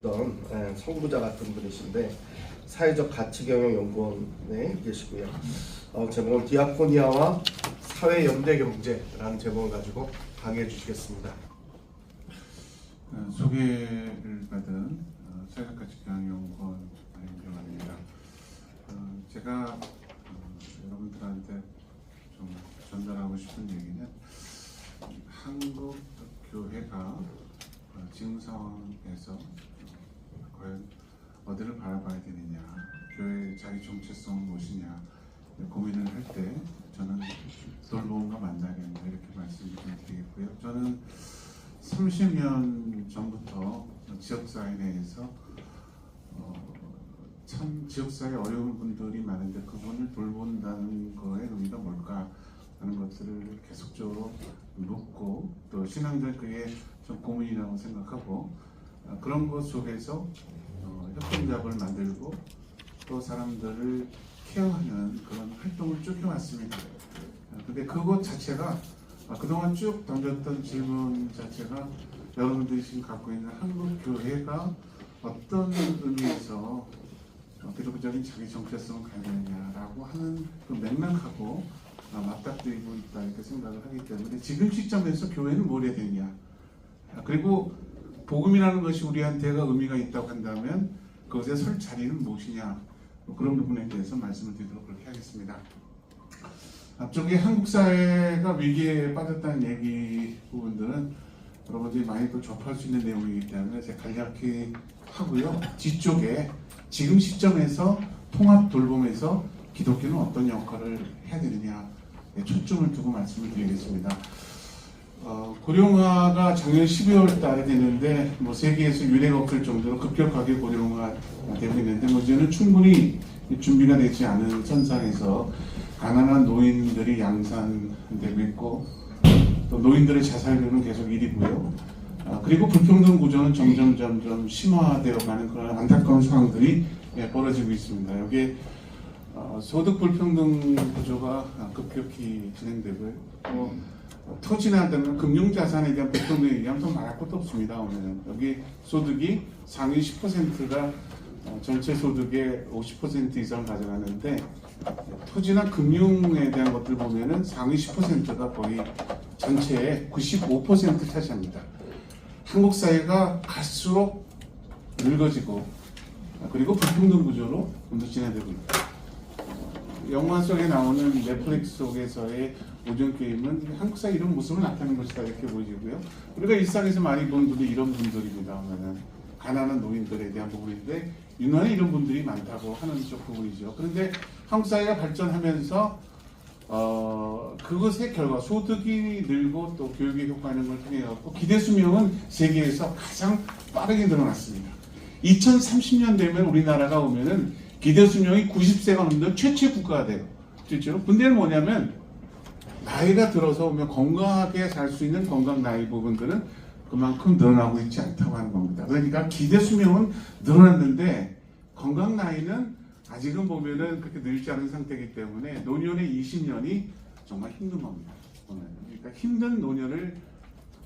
선구자 같은 분이신데 사회적 가치경영연구원에 계시고요. 제목은 디아코니아와 사회연대경제라는 제목을 가지고 강의해 주시겠습니다. 소개를 받은 사회적 가치경영연구원 임경환입니다. 제가 여러분들한테 좀 전달하고 싶은 얘기는 한국 교회가 지금 상황에서 과연 어디를 바라봐야 되느냐, 교회의 자기 정체성은 무엇이냐 고민을 할 때 저는 돌봄과 만나겠다 이렇게 말씀을 드리겠고요. 저는 30년 전부터 지역사회 내에서 참 지역사회 어려운 분들이 많은데 그분을 돌본다는 거의 의미가 뭘까 하는 것들을 계속적으로 묻고 또 신앙적 그게 좀 고민이라고 생각하고 그런 것 속에서 협동작을 만들고 또 사람들을 케어하는 그런 활동을 쭉 해왔습니다. 근데 그것 자체가 그동안 쭉 던졌던 질문 자체가 여러분들이 지금 갖고 있는 한국 교회가 어떤 의미에서 기독교적인 자기 정체성을 가야 되느냐라고 하는 그 맥락하고 맞닥뜨리고 있다 이렇게 생각을 하기 때문에 지금 시점에서 교회는 뭘 해야 되냐, 그리고 복음이라는 것이 우리한테가 의미가 있다고 한다면 그것에 설 자리는 무엇이냐, 그런 부분에 대해서 말씀을 드리도록 그렇게 하겠습니다. 앞쪽에 한국 사회가 위기에 빠졌다는 얘기 부분들은 여러분들이 많이 또 접할 수 있는 내용이기 때문에 제가 간략히 하고요. 뒤쪽에 지금 시점에서 통합 돌봄에서 기독교는 어떤 역할을 해야 되느냐 초점을 두고 말씀을 드리겠습니다. 고령화가 작년 12월 달에 됐는데 세계에서 유례가 없을 정도로 급격하게 고령화 되고 있는데 저는 충분히 준비가 되지 않은 선상에서 가난한 노인들이 양산되고 있고 또 노인들의 자살률은 계속 1위고요. 그리고 불평등 구조는 점점 심화되어가는 그런 안타까운 상황들이 벌어지고 있습니다. 여기에 소득 불평등 구조가 급격히 진행되고요. 토지나 등 금융자산에 대한 불평등에 의하면 더 말할 것도 없습니다. 오늘은 여기 소득이 상위 10%가 전체 소득의 50% 이상 가져가는데 토지나 금융에 대한 것들 보면은 상위 10%가 거의 전체의 95% 차지합니다. 한국 사회가 갈수록 늙어지고 그리고 불평등 구조로 더 진행되고 있다. 영화 속에 나오는 넷플릭스 속에서의 오전 게임은 한국 사회 이런 모습을 나타내는 것이다 이렇게 보여지고요. 우리가 일상에서 많이 본 분들이 이런 분들입니다. 가난한 노인들에 대한 부분인데 유난히 이런 분들이 많다고 하는 쪽 부분이죠. 그런데 한국 사회가 발전하면서 그것의 결과 소득이 늘고 또 교육의 효과하는 걸 통해 갖고 기대 수명은 세계에서 가장 빠르게 늘어났습니다. 2030년 되면 우리나라가 오면은 기대 수명이 90세가 넘는 최초의 국가가 돼요. 실제로. 문제는 뭐냐면 나이가 들어서 오면 건강하게 살 수 있는 건강 나이 부분들은 그만큼 늘어나고 있지 않다고 하는 겁니다. 그러니까 기대 수명은 늘어났는데 건강 나이는 아직은 보면은 그렇게 늘지 않은 상태이기 때문에 노년의 20년이 정말 힘든 겁니다. 그러니까 힘든 노년을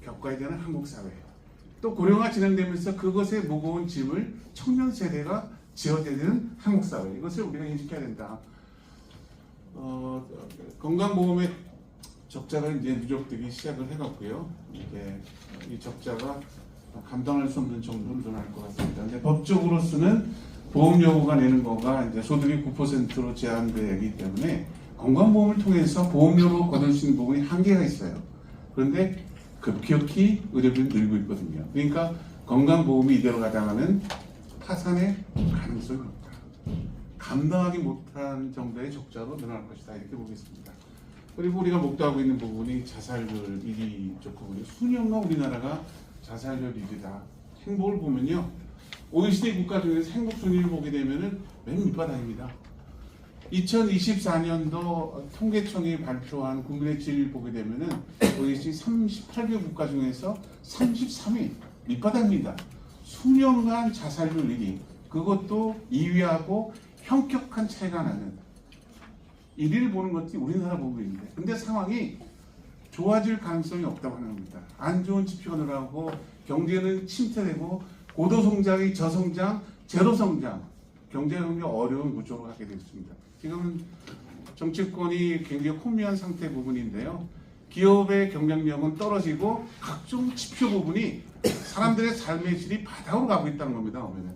겪어야 되는 한국 사회. 또 고령화 진행되면서 그것의 무거운 짐을 청년 세대가 지어야 되는 한국 사회. 이것을 우리가 인식해야 된다. 건강보험의 적자가 이제 누적되기 시작을 해갔고요. 이 적자가 감당할 수 없는 정도로 늘어날 것 같습니다. 근데 법적으로서는 보험료가 내는 거가 이제 소득이 9%로 제한되기 때문에 건강보험을 통해서 보험료로 거둘 수 있는 부분이 한계가 있어요. 그런데 급격히 의료비는 늘고 있거든요. 그러니까 건강보험이 이대로 가다가는 파산의 가능성이 높다. 감당하기 못한 정도의 적자로 늘어날 것이다 이렇게 보겠습니다. 그리고 우리가 목도하고 있는 부분이 자살률 1위 쪽 부분이 수년간 우리나라가 자살률 1위다. 행복을 보면요. OECD 국가 중에서 행복 순위를 보게 되면은 맨 밑바닥입니다. 2024년도 통계청이 발표한 국민의 질을 보게 되면은 OECD 38개 국가 중에서 33위 밑바닥입니다. 수년간 자살률 1위, 그것도 2위하고 현격한 차이가 나는 1위를 보는 것이 우리나라 부분인데, 근데 상황이 좋아질 가능성이 없다고 하는 겁니다. 안 좋은 지표가 늘어나고 경제는 침체되고 고도 성장이 저성장, 제로 성장, 경제적인 어려운 구조로 하게 됐습니다. 지금은 정치권이 굉장히 혼미한 상태 부분인데요. 기업의 경쟁력은 떨어지고 각종 지표 부분이 사람들의 삶의 질이 바닥으로 가고 있다는 겁니다. 보면은.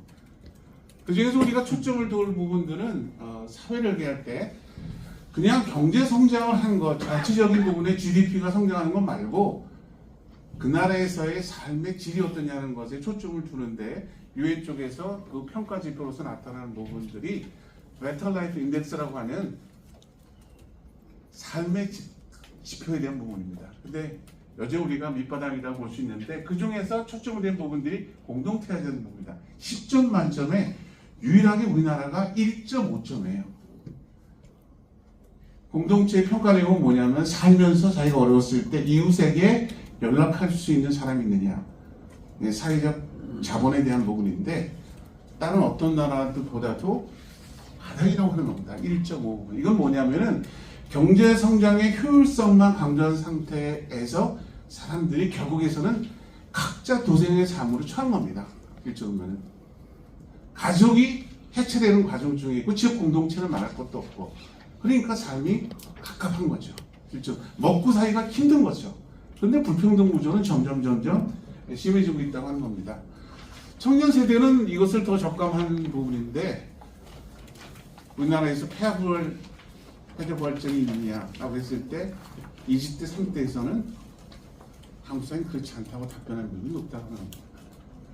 그중에서 우리가 초점을 둘 부분들은 사회를 얘기할 때 그냥 경제 성장을 한 것, 자체적인 부분에 GDP가 성장하는 것 말고 그 나라에서의 삶의 질이 어떠냐는 것에 초점을 두는데 유엔 쪽에서 그 평가 지표로서 나타나는 부분들이 Better Life Index라고 하는 삶의 지표에 대한 부분입니다. 근데 여전히 우리가 밑바닥이라고 볼 수 있는데 그 중에서 초점을 둔 부분들이 공동체가 되는 부분입니다. 10점 만점에 유일하게 우리나라가 1.5점이에요. 공동체의 평가 내용은 뭐냐면 살면서 자기가 어려웠을 때 이웃에게 연락할 수 있는 사람이 있느냐, 사회적 자본에 대한 부분인데 다른 어떤 나라들보다도 바닥이라고 하는 겁니다. 1.5. 이건 뭐냐면은 경제 성장의 효율성만 강조한 상태에서 사람들이 결국에서는 각자 도생의 삶으로 처한 겁니다. 일종은 가족이 해체되는 과정 중에 있고 지역 공동체를 말할 것도 없고 그러니까 삶이 갑갑한 거죠. 일종 먹고 살기가 힘든 거죠. 그런데 불평등 구조는 점점 심해지고 있다고 하는 겁니다. 청년 세대는 이것을 더 적감한 부분인데 우리나라에서 폐자 부활증이 있느냐라고 했을 때 20대, 30대에서는 한국 사회는 그렇지 않다고 답변하는 부분이 높다고 합니다.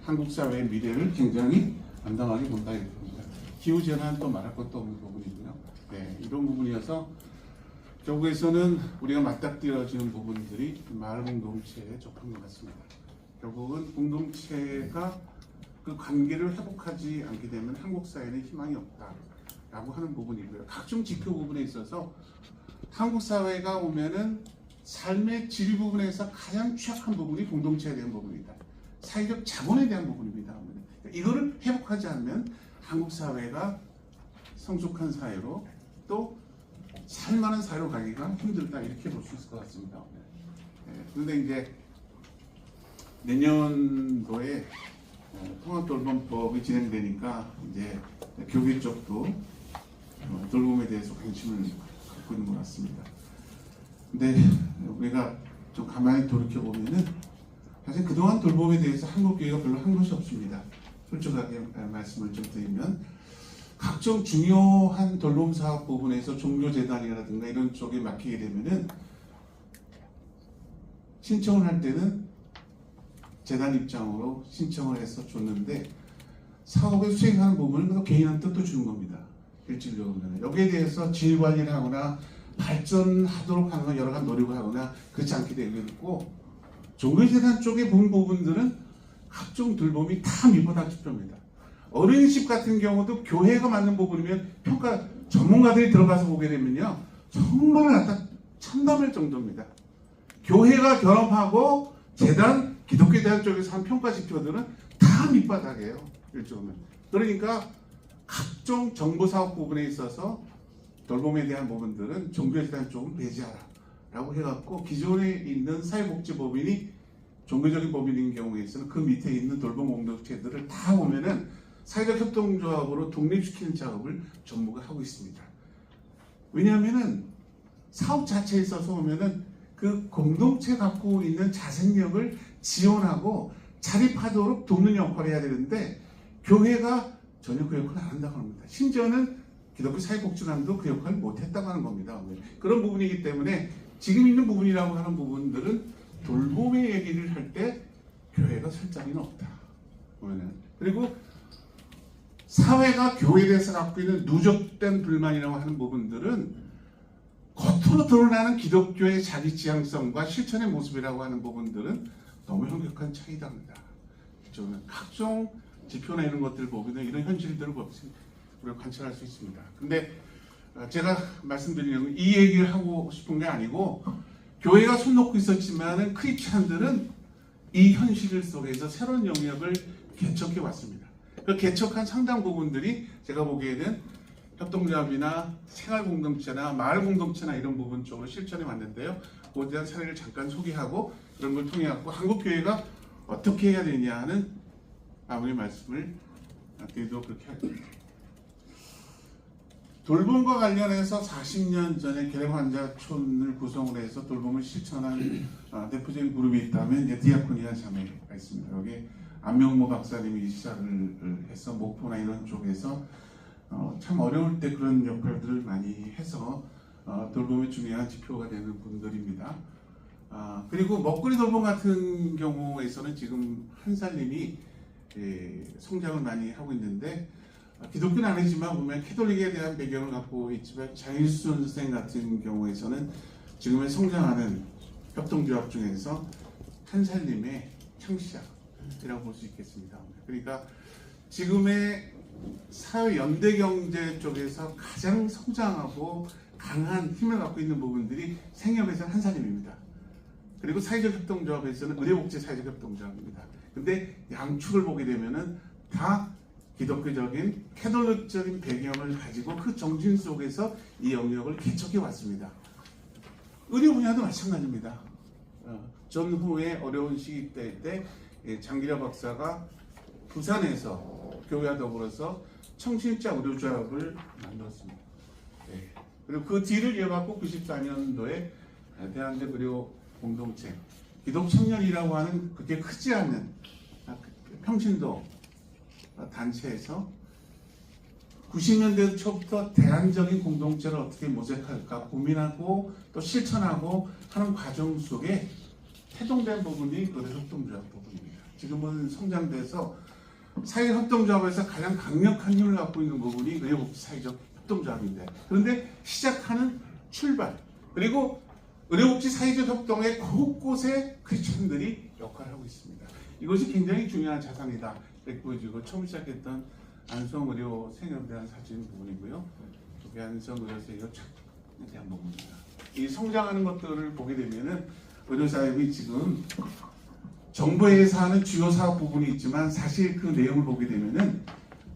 한국 사회의 미래를 굉장히 담담하게 본다 이렇게 봅니다. 기후재난 또 말할 것도 없는 부분이고요. 네, 이런 부분이어서 결국에서는 우리가 맞닥뜨려지는 부분들이 마을 공동체에 접한 것 같습니다. 결국은 공동체가 그 관계를 회복하지 않게 되면 한국 사회는 희망이 없다라고 하는 부분이고요. 각종 지표 부분에 있어서 한국 사회가 오면은 삶의 질 부분에서 가장 취약한 부분이 공동체에 대한 부분이다. 사회적 자본에 대한 부분입니다. 이거를 회복하지 않으면 한국 사회가 성숙한 사회로 또 살만한 사회로 가기가 힘들다 이렇게 볼 수 있을 것 같습니다. 그런데 이제 내년도에 통합돌봄법이 진행되니까 이제 교계 쪽도 돌봄에 대해서 관심을 갖고 있는 것 같습니다. 근데 우리가 좀 가만히 돌이켜 보면은 사실 그동안 돌봄에 대해서 한국 교회가 별로 한 것이 없습니다. 솔직하게 말씀을 좀 드리면 각종 중요한 돌봄 사업 부분에서 종교재단이라든가 이런 쪽에 맡기게 되면은 신청을 할 때는 재단 입장으로 신청을 해서 줬는데 사업을 수행하는 부분은 개인한테 또 주는 겁니다. 일질적으로. 여기에 대해서 질 관리를 하거나 발전하도록 하는 여러 가지 노력을 하거나 그렇지 않게 되고 있고 종교재단 쪽에 본 부분들은 각종 돌봄이 다 밑바닥 지표입니다. 어린이집 같은 경우도 교회가 맞는 부분이면 평가 전문가들이 들어가서 보게 되면요 정말 갖다 참담할 정도입니다. 교회가 결합하고 재단, 기독교 대학 쪽에서 한 평가 지표들은 다 밑바닥이에요. 일종은. 그러니까 각종 정부 사업 부분에 있어서 돌봄에 대한 부분들은 종교재단 쪽은 배제하라 라고 해갖고 기존에 있는 사회복지법인이 종교적인 법인인 경우에 있어서는 그 밑에 있는 돌봄 공동체들을 다 보면은 사회적 협동조합으로 독립시키는 작업을 정부가 하고 있습니다. 왜냐하면은 사업 자체에 있어서 보면은 그 공동체 갖고 있는 자생력을 지원하고 자립하도록 돕는 역할을 해야 되는데 교회가 전혀 그 역할을 안 한다고 합니다. 심지어는 기독교 사회복지관도 그 역할을 못했다고 하는 겁니다. 그런 부분이기 때문에 지금 있는 부분이라고 하는 부분들은 돌봄의 얘기를 할 때 교회가 설정이 없다. 그리고 사회가 교회에 대해서 갖고 있는 누적된 불만이라고 하는 부분들은 겉으로 드러나는 기독교의 자기지향성과 실천의 모습이라고 하는 부분들은 너무 현격한 차이다 합니다. 각종 지표나 이런 것들을 보면 이런 현실들을 우리가 관찰할 수 있습니다. 근데 제가 말씀드리는 이 얘기를 하고 싶은 게 아니고 교회가 손 놓고 있었지만은 크리스찬들은 이 현실 속에서 새로운 영역을 개척해 왔습니다. 그 개척한 상당 부분들이 제가 보기에는 협동조합이나 생활공동체나 마을공동체나 이런 부분 쪽으로 실천해 왔는데요. 그에 대한 사례를 잠깐 소개하고 그런 걸 통해 갖고 한국교회가 어떻게 해야 되냐 하는 마무리 말씀을 드리도록 그렇게 할게요. 돌봄과 관련해서 40년 전에 계획환자촌을 구성을 해서 돌봄을 실천한 대표적인 그룹이 있다면 이제 디아코니아 자매가 있습니다. 여기 안명모 박사님이 시작을 해서 목포나 이런 쪽에서 참 어려울 때 그런 역할들을 많이 해서 돌봄의 중요한 지표가 되는 분들입니다. 그리고 먹거리 돌봄 같은 경우에서는 지금 한살림이 성장을 많이 하고 있는데 기독교는 아니지만 보면 캐톨릭에 대한 배경을 갖고 있지만 장일순 선생 같은 경우에서는 지금의 성장하는 협동조합 중에서 한살림의 창시자이라고 볼 수 있겠습니다. 그러니까 지금의 사회 연대 경제 쪽에서 가장 성장하고 강한 힘을 갖고 있는 부분들이 생협에서는 한살림입니다. 그리고 사회적 협동조합에서는 의료복지 사회적 협동조합입니다. 근데 양축을 보게 되면은 다 기독교적인 캐톨릭적인 배경을 가지고 그 정신 속에서 이 영역을 개척해 왔습니다. 의료 분야도 마찬가지입니다. 전후에 어려운 시기 때 장기려 박사가 부산에서 교회와 더불어서 청신자 의료조합을 만들었습니다. 그리고 그 뒤를 이어갖고 94년도에 대한민국 의료 공동체 기독청년이라고 하는 그렇게 크지 않는 평신도 단체에서 90년대 초부터 대안적인 공동체를 어떻게 모색할까 고민하고 또 실천하고 하는 과정 속에 태동된 부분이 의료협동조합 부분입니다. 지금은 성장돼서 사회협동조합에서 가장 강력한 힘을 갖고 있는 부분이 의료복지 사회적 협동조합인데, 그런데 시작하는 출발 그리고 의료복지 사회적 협동의 곳곳에 크리스천들이 역할을 하고 있습니다. 이것이 굉장히 중요한 자산이다. 보여지고 처음 시작했던 안성의료 생협에 대한 사진 부분이고요. 저기 안성의료 생협에 대한 부분입니다. 이 성장하는 것들을 보게 되면은 의료사업이 지금 정부에서 하는 주요 사업 부분이 있지만 사실 그 내용을 보게 되면은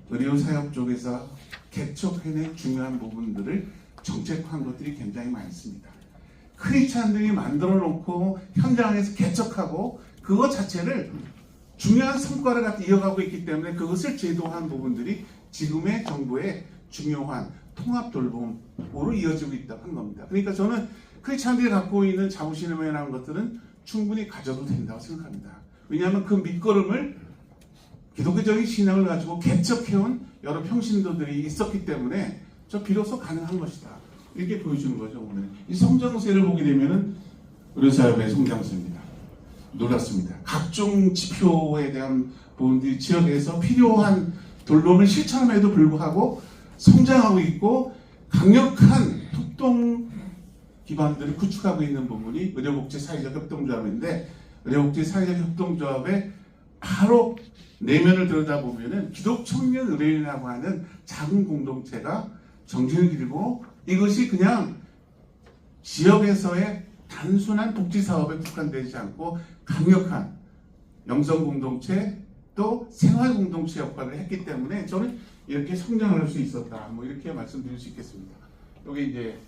의료사업 쪽에서 개척해낸 중요한 부분들을 정책화한 것들이 굉장히 많습니다. 크리스찬들이 만들어 놓고 현장에서 개척하고 그것 자체를 중요한 성과를 갖다 이어가고 있기 때문에 그것을 제도한 부분들이 지금의 정부의 중요한 통합 돌봄으로 이어지고 있다고 한 겁니다. 그러니까 저는 크리스찬들이 갖고 있는 자부심이라는 것들은 충분히 가져도 된다고 생각합니다. 왜냐하면 그 밑거름을 기독교적인 신앙을 가지고 개척해온 여러 평신도들이 있었기 때문에 저 비로소 가능한 것이다. 이렇게 보여주는 거죠. 오늘 이 성장세를 보게 되면은 의료사업의 성장세입니다. 놀랐습니다. 각종 지표에 대한 부분들이 지역에서 필요한 돌봄을 실천함에도 불구하고 성장하고 있고 강력한 협동 기반들을 구축하고 있는 부분이 의료복지 사회적 협동조합인데, 의료복지 사회적 협동조합의 바로 내면을 들여다보면은 기독청년 의료인이라고 하는 작은 공동체가 정신을 기르고 이것이 그냥 지역에서의 단순한 복지 사업에 국한되지 않고 강력한 영성 공동체 또 생활 공동체 역할을 했기 때문에 저는 이렇게 성장을 할 수 있었다. 뭐 이렇게 말씀드릴 수 있겠습니다. 여기 이제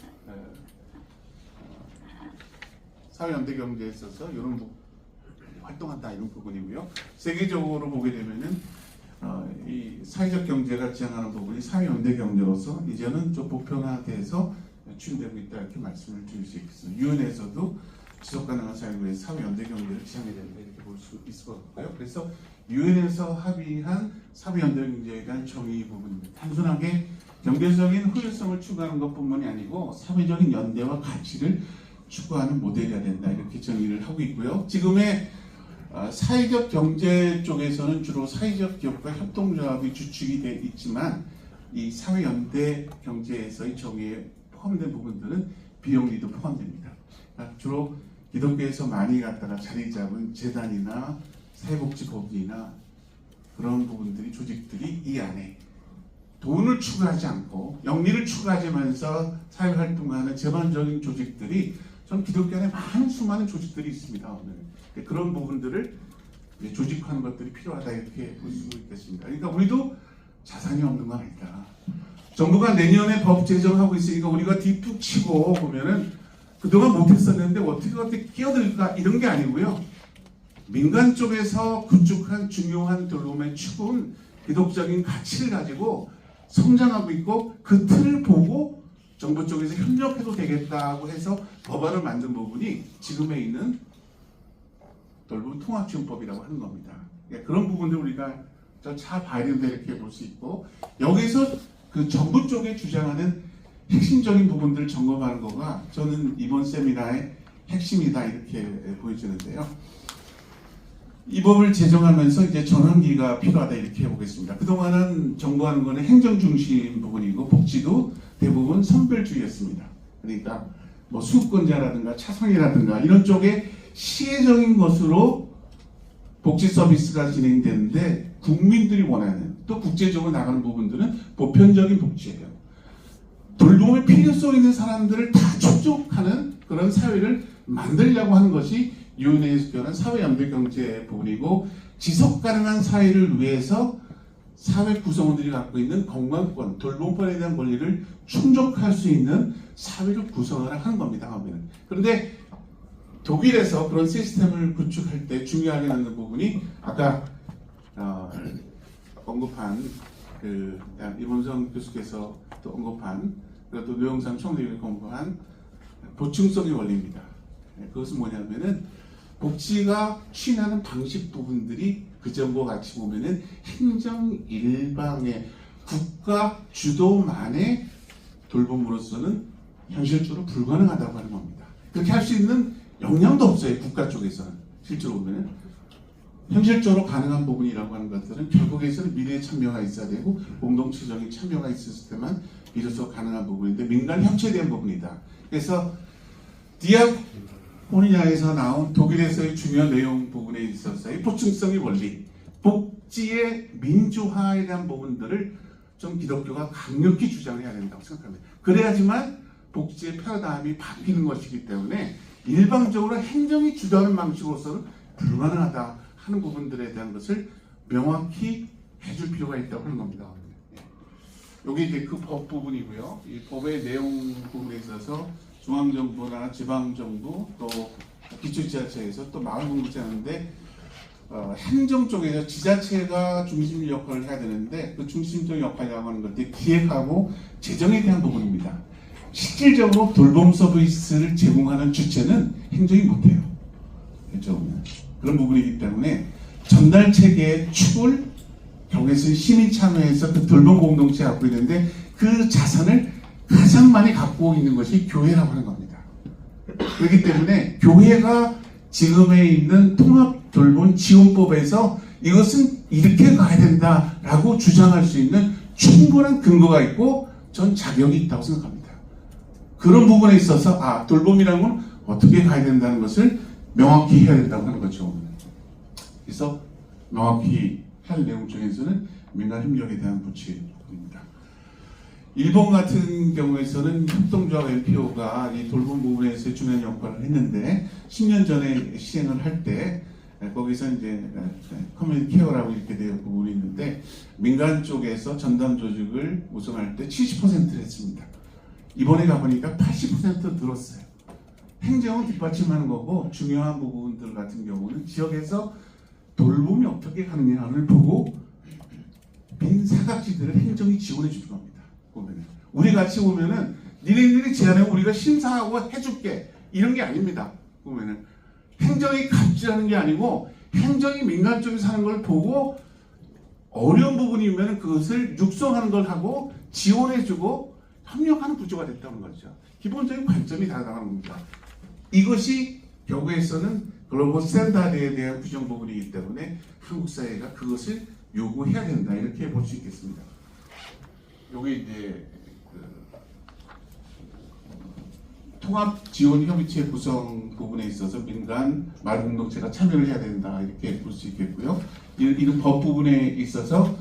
사회연대 경제에 있어서 이런 활동한다 이런 부분이고요. 세계적으로 보게 되면은 이 사회적 경제가 지향하는 부분이 사회연대 경제로서 이제는 좀 보편화돼서 추진되고 있다 이렇게 말씀을 드릴 수 있겠습니다. 유엔에서도 지속가능한 삶을 위해 사회연대 경제를 지향해야 된다 이렇게 볼 수 있을 것 같고요. 그래서 유엔에서 합의한 사회연대 경제에 대한 정의 부분입니다. 단순하게 경제적인 효율성을 추구하는 것뿐만이 아니고 사회적인 연대와 가치를 추구하는 모델이어야 된다 이렇게 정의를 하고 있고요. 지금의 사회적 경제 쪽에서는 주로 사회적 기업과 협동조합이 주축이 되어 있지만 이 사회연대 경제에서의 정의에 포함된 부분들은 비영리도 포함됩니다. 주로 기독교에서 많이 갖다가 자리 잡은 재단이나 사회복지법인이나 그런 부분들이 조직들이 이 안에 돈을 추구하지 않고 영리를 추구하면서 사회활동하는 제반적인 조직들이 전 기독교 안에 많은 수많은 조직들이 있습니다. 오늘 그런 부분들을 조직하는 것들이 필요하다 이렇게 볼 수 있겠습니다. 그러니까 우리도 자산이 없는 건 아니다. 정부가 내년에 법 제정하고 있으니까 우리가 뒤툭 치고 보면은 그동안 못했었는데 어떻게 끼어들까 이런 게 아니고요. 민간 쪽에서 구축한 중요한 돌봄의 축은 기독적인 가치를 가지고 성장하고 있고 그 틀을 보고 정부 쪽에서 협력해도 되겠다고 해서 법안을 만든 부분이 지금에 있는 돌봄 통합지원법이라고 하는 겁니다. 그런 부분들 우리가 잘 봐야 된다 이렇게 볼 수 있고, 여기서 그 정부 쪽에 주장하는 핵심적인 부분들을 점검하는 거가 저는 이번 세미나의 핵심이다 이렇게 보여지는데요. 이 법을 제정하면서 이제 전환기가 필요하다 이렇게 해보겠습니다. 그동안은 정부하는 거는 행정 중심 부분이고 복지도 대부분 선별주의였습니다. 그러니까 뭐 수급권자라든가 차상이라든가 이런 쪽에 시혜적인 것으로 복지 서비스가 진행되는데, 국민들이 원하는 또 국제적으로 나가는 부분들은 보편적인 복지예요. 돌봄의 필요성 있는 사람들을 다 충족하는 그런 사회를 만들려고 하는 것이 유엔에서 표현한 사회연대경제 부분이고, 지속가능한 사회를 위해서 사회 구성원들이 갖고 있는 건강권, 돌봄권에 대한 권리를 충족할 수 있는 사회를 구성하라 하는 겁니다. 그런데 독일에서 그런 시스템을 구축할 때 중요하게 하는 부분이 아까 언급한 그 이범성 교수께서 또 언급한, 그리고 또 노영삼 총리가 언급한 보충성의 원리입니다. 그것은 뭐냐면은 복지가 추진하는 방식 부분들이 그 정부와 같이 보면은 행정 일방의 국가 주도만의 돌봄으로서는 현실적으로 불가능하다고 하는 겁니다. 그렇게 할 수 있는 역량도 없어요. 국가 쪽에서는 실제로 보면은 현실적으로 가능한 부분이라고 하는 것들은 결국에서는 미래의 참여가 있어야 되고 공동체적인 참여가 있을 때만 비로소 가능한 부분인데, 민간 협치에 대한 부분이다. 그래서 디아코니아에서 나온 독일에서의 중요한 내용 부분에 있어서의 보충성의 원리, 복지의 민주화에 대한 부분들을 좀 기독교가 강력히 주장해야 된다고 생각합니다. 그래야지만 복지의 패러다임이 바뀌는 것이기 때문에 일방적으로 행정이 주도하는 방식으로서는 불가능하다 하는 부분들에 대한 것을 명확히 해줄 필요가 있다고 하는 겁니다. 여기 이제 그 법 부분이고요. 이 법의 내용 부분에 있어서 중앙정부나 지방정부 또 기초지자체에서 또 마을공동체 하는데, 행정 쪽에서 지자체가 중심 역할을 해야 되는데, 그 중심적 역할이라고 하는 것들이 기획하고 재정에 대한 부분입니다. 실질적으로 돌봄 서비스를 제공하는 주체는 행정이 못해요. 그렇죠? 그런 부분이기 때문에 전달 체계의 축을 결국에는 시민 참여해서 그 돌봄 공동체가 갖고 있는데, 그 자산을 가장 많이 갖고 있는 것이 교회라고 하는 겁니다. 그렇기 때문에 교회가 지금에 있는 통합 돌봄 지원법에서 이것은 이렇게 가야 된다라고 주장할 수 있는 충분한 근거가 있고 전 자격이 있다고 생각합니다. 그런 부분에 있어서 돌봄이라는 건 어떻게 가야 된다는 것을 명확히 해야 된다고 하는 거죠. 그래서 명확히 할 내용 중에서는 민간 협력에 대한 부칙입니다. 일본 같은 경우에서는 협동조합 NPO가 이 돌봄 부분에서 중요한 역할을 했는데, 10년 전에 시행을 할 때 거기서 이제 커뮤니티 케어라고 이렇게 되어 부분이 있는데, 민간 쪽에서 전담 조직을 구성할 때 70%를 했습니다. 이번에 가보니까 80% 늘었어요. 행정은 뒷받침하는 거고, 중요한 부분들 같은 경우는 지역에서 돌봄이 어떻게 가느냐를 보고 빈 사각지대를 행정이 지원해 주는 겁니다. 보면은 우리 같이 보면은 니네들이 제안해 우리가 심사하고 해줄게 이런 게 아닙니다. 보면은 행정이 갑질하는 게 아니고, 행정이 민간 쪽에서 하는 걸 보고 어려운 부분이면 그것을 육성하는 걸 하고 지원해주고 협력하는 구조가 됐다는 거죠. 기본적인 관점이 다르다는 겁니다. 이것이 결국에서는 글로벌 스탠다드에 대한 규정 부분이기 때문에 한국 사회가 그것을 요구해야 된다 이렇게 볼 수 있겠습니다. 여기 이제 통합지원협의체 구성 부분에 있어서 민간 마을공동체가 참여를 해야 된다 이렇게 볼 수 있겠고요. 이런 법 부분에 있어서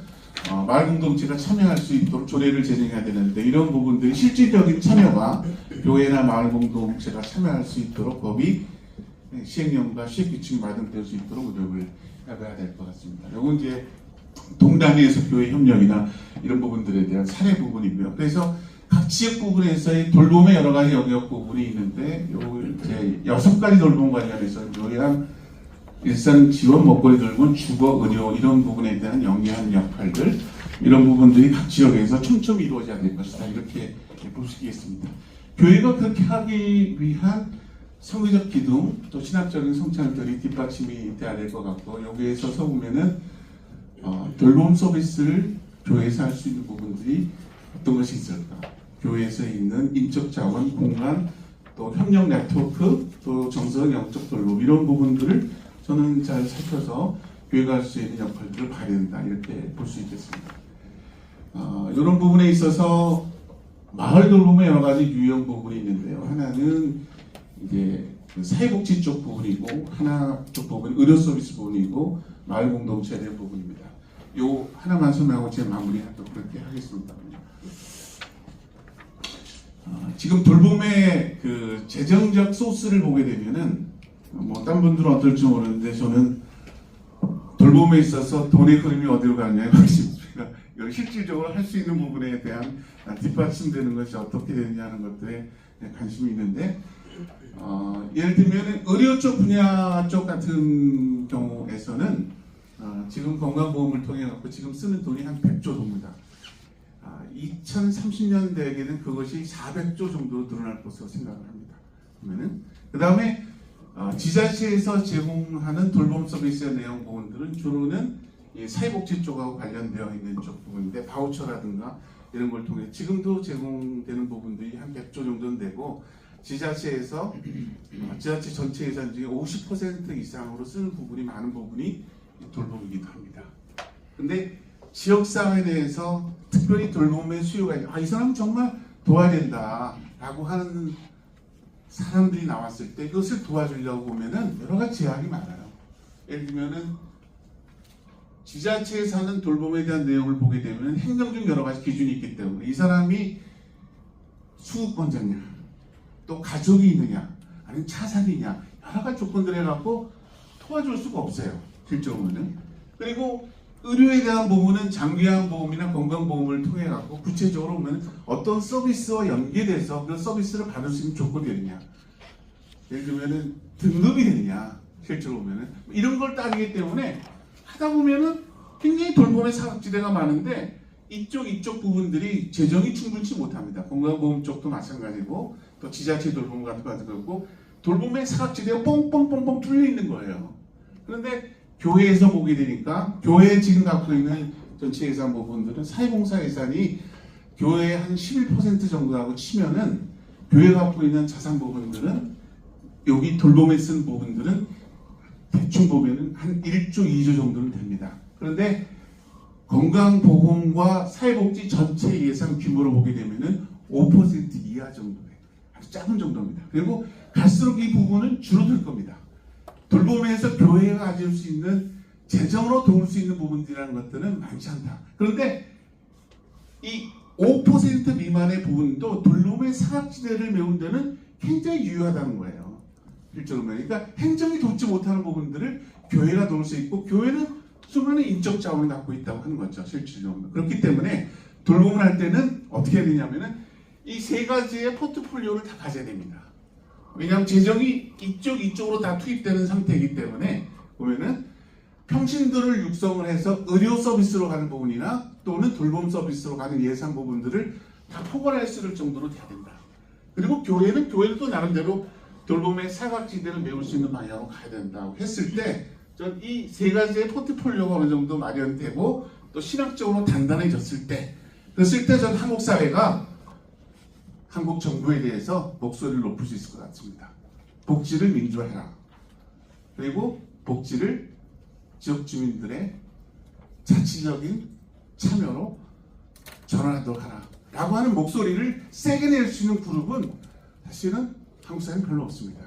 마을공동체가 참여할 수 있도록 조례를 제정해야 되는데, 이런 부분들이 실질적인 참여가 교회나 마을공동체가 참여할 수 있도록 법이 시행령과 시행규칙이 마련될 수 있도록 노력을 해봐야 될 것 같습니다. 이건 이제 동단위에서 교회 협력이나 이런 부분들에 대한 사례 부분이고요. 그래서 각 지역 부분에서의 돌봄의 여러 가지 영역 부분이 있는데, 요 이제 6가지 돌봄 관련해서 요약 일상 지원, 먹거리 돌봄, 주거, 의료 이런 부분에 대한 영리한 역할들 이런 부분들이 각 지역에서 촘촘히 이루어져야 될 것이다 이렇게 볼 수 있겠습니다. 교회가 그렇게 하기 위한 성의적 기둥 또 신학적인 성찰들이 뒷받침이 돼야 될 것 같고 여기에 있어서 보면은 돌봄 서비스를 교회에서 할 수 있는 부분들이 어떤 것이 있을까? 교회에서 있는 인적 자원, 공간, 또 협력 네트워크, 또 정서적 영적 돌봄 이런 부분들을 저는 잘 살펴서 교회가 할 수 있는 역할들을 봐야 된다 이렇게 볼 수 있겠습니다. 이런 부분에 있어서 마을 돌봄의 여러 가지 유형 부분이 있는데요. 하나는 이제 그 사회복지 쪽 부분이고 하나 쪽 부분은 의료 서비스 부분이고 마을 공동체에 대한 부분입니다. 요 하나만 설명하고 제 마무리하도록 그렇게 하겠습니다. 지금 돌봄의 그 재정적 소스를 보게 되면은 뭐 딴 분들은 어떨지 모르는데 저는 돌봄에 있어서 돈의 흐름이 어디로 가느냐에 관심입니다. 이걸 실질적으로 할 수 있는 부분에 대한 뒷받침되는 것이 어떻게 되느냐 하는 것들에 관심이 있는데 예를 들면 의료 쪽 분야 쪽 같은 경우에서는 지금 건강보험을 통해 갖고 지금 쓰는 돈이 한 100조 정도입니다. 2030년대에는 그것이 400조 정도로 늘어날 것으로 생각을 합니다. 그러면은 그 다음에 지자체에서 제공하는 돌봄 서비스의 내용 부분들은 주로는 이 사회복지 쪽하고 관련되어 있는 쪽 부분인데 바우처라든가 이런 걸 통해 지금도 제공되는 부분들이 한 100조 정도는 되고 지자체에서 지자체 전체 예산 중에 50% 이상으로 쓰는 부분이 많은 부분이 돌봄이기도 합니다. 근데 지역사회 내에서 특별히 돌봄의 수요가 이 사람 정말 도와야 된다라고 하는 사람들이 나왔을 때 그것을 도와주려고 보면은 여러 가지 제약이 많아요. 예를 들면은 지자체에서 하는 돌봄에 대한 내용을 보게 되면 행정적 여러 가지 기준이 있기 때문에 이 사람이 수급권자냐 또 가족이 있느냐 아니면 차상이냐 여러 가지 조건들 해갖고 도와줄 수가 없어요. 실적으로는. 그리고 의료에 대한 부분은 장기암보험이나 건강보험을 통해 갖고 구체적으로 보면 어떤 서비스와 연계돼서 그 서비스를 받을 수 있는 조건이 되느냐 예를 들면은 등급이 되느냐 실제로 보면은 이런 걸 따지기 때문에 하다 보면은 굉장히 돌봄의 사각지대가 많은데 이쪽 부분들이 재정이 충분치 못합니다. 건강보험 쪽도 마찬가지고 또 지자체 돌봄 같은 거 그렇고 돌봄의 사각지대가 뻥뻥뻥뻥 뚫려 있는 거예요. 그런데 교회에서 보게 되니까 교회 지금 갖고 있는 전체 예산 부분들은 사회봉사 예산이 교회의 한 11% 정도라고 치면은 교회 갖고 있는 자산 부분들은 여기 돌봄에 쓴 부분들은 대충 보면은 한 1조, 2조 정도는 됩니다. 그런데 건강보험과 사회복지 전체 예산 규모로 보게 되면은 5% 이하 정도예요. 아주 작은 정도입니다. 그리고 갈수록 이 부분은 줄어들 겁니다. 돌봄에서 교회가 가질 수 있는 재정으로 도울 수 있는 부분들이라는 것들은 많지 않다. 그런데 이 5% 미만의 부분도 돌봄의 사각지대를 메운 데는 굉장히 유효하다는 거예요. 실제로 그러니까 행정이 돕지 못하는 부분들을 교회가 도울 수 있고 교회는 수많은 인적 자원을 갖고 있다고 하는 거죠. 실질적으로. 그렇기 때문에 돌봄을 할 때는 어떻게 해야 되냐면은 이 세 가지의 포트폴리오를 다 가져야 됩니다. 왜냐하면 재정이 이쪽으로 다 투입되는 상태이기 때문에 보면은 평신도를 육성을 해서 의료 서비스로 가는 부분이나 또는 돌봄 서비스로 가는 예산 부분들을 다 포괄할 수 있을 정도로 돼야 된다. 그리고 교회는 또 나름대로 돌봄의 사각지대를 메울 수 있는 방향으로 가야 된다고 했을 때 전 이 세 가지의 포트폴리오가 어느 정도 마련되고 또 신학적으로 단단해졌을 때 그랬을 때 전 한국 사회가 한국 정부에 대해서 목소리를 높일 수 있을 것 같습니다. 복지를 민주화해라. 그리고 복지를 지역 주민들의 자치적인 참여로 전환하도록 하라. 라고 하는 목소리를 세게 낼 수 있는 그룹은 사실은 한국 사회는 별로 없습니다.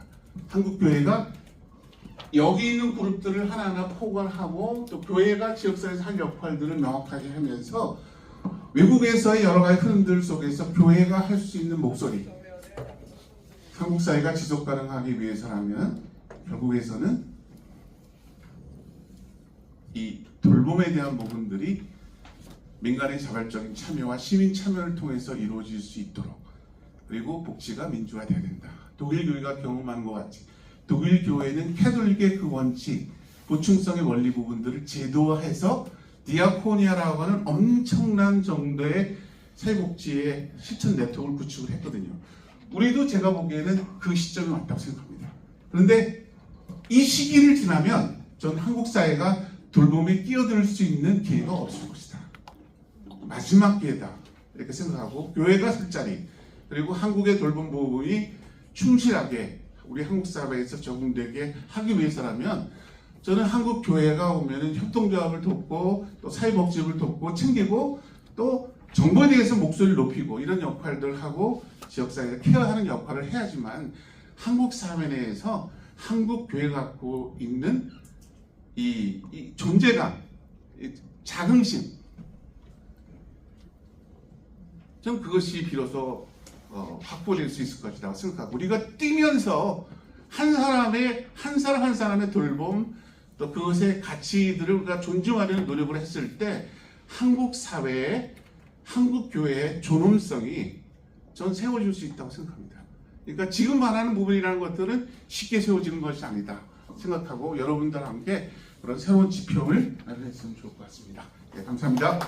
한국교회가 여기 있는 그룹들을 하나하나 포괄하고 또 교회가 지역사회에서 할 역할들을 명확하게 하면서 외국에서의 여러 가지 흐름들 속에서 교회가 할 수 있는 목소리 한국 사회가 지속 가능하기 위해서라면 결국에서는 이 돌봄에 대한 부분들이 민간의 자발적인 참여와 시민 참여를 통해서 이루어질 수 있도록 그리고 복지가 민주화되어야 된다. 독일 교회가 경험하는 것 같이 독일 교회는 캐톨릭의 그 원칙 보충성의 원리 부분들을 제도화해서 디아코니아라고 하는 엄청난 정도의 사회복지의 실천 네트워크를 구축을 했거든요. 우리도 제가 보기에는 그 시점이 왔다고 생각합니다. 그런데 이 시기를 지나면 전 한국 사회가 돌봄에 끼어들 수 있는 기회가 없을 것이다. 마지막 기회다. 이렇게 생각하고 교회가 설 자리, 그리고 한국의 돌봄 부분이 충실하게 우리 한국 사회에서 적응되게 하기 위해서라면 저는 한국 교회가 오면은 협동조합을 돕고 또 사회복지를 돕고 챙기고 또 정부에 대해서 목소리를 높이고 이런 역할들을 하고 지역사회를 케어하는 역할을 해야지만 한국 사회 내에서 한국 교회가 갖고 있는 이 존재감, 이 자긍심, 좀 그것이 비로소 확보될 수 있을 것이라고 생각하고 우리가 뛰면서 한 사람 한 사람의 돌봄 또 그것의 가치들을 우리가 존중하려는 노력을 했을 때 한국 사회의 한국 교회의 존엄성이 전 세워질 수 있다고 생각합니다. 그러니까 지금 말하는 부분이라는 것들은 쉽게 세워지는 것이 아니다 생각하고 여러분들과 함께 그런 새로운 지평을 마련했으면 좋을 것 같습니다. 네, 감사합니다.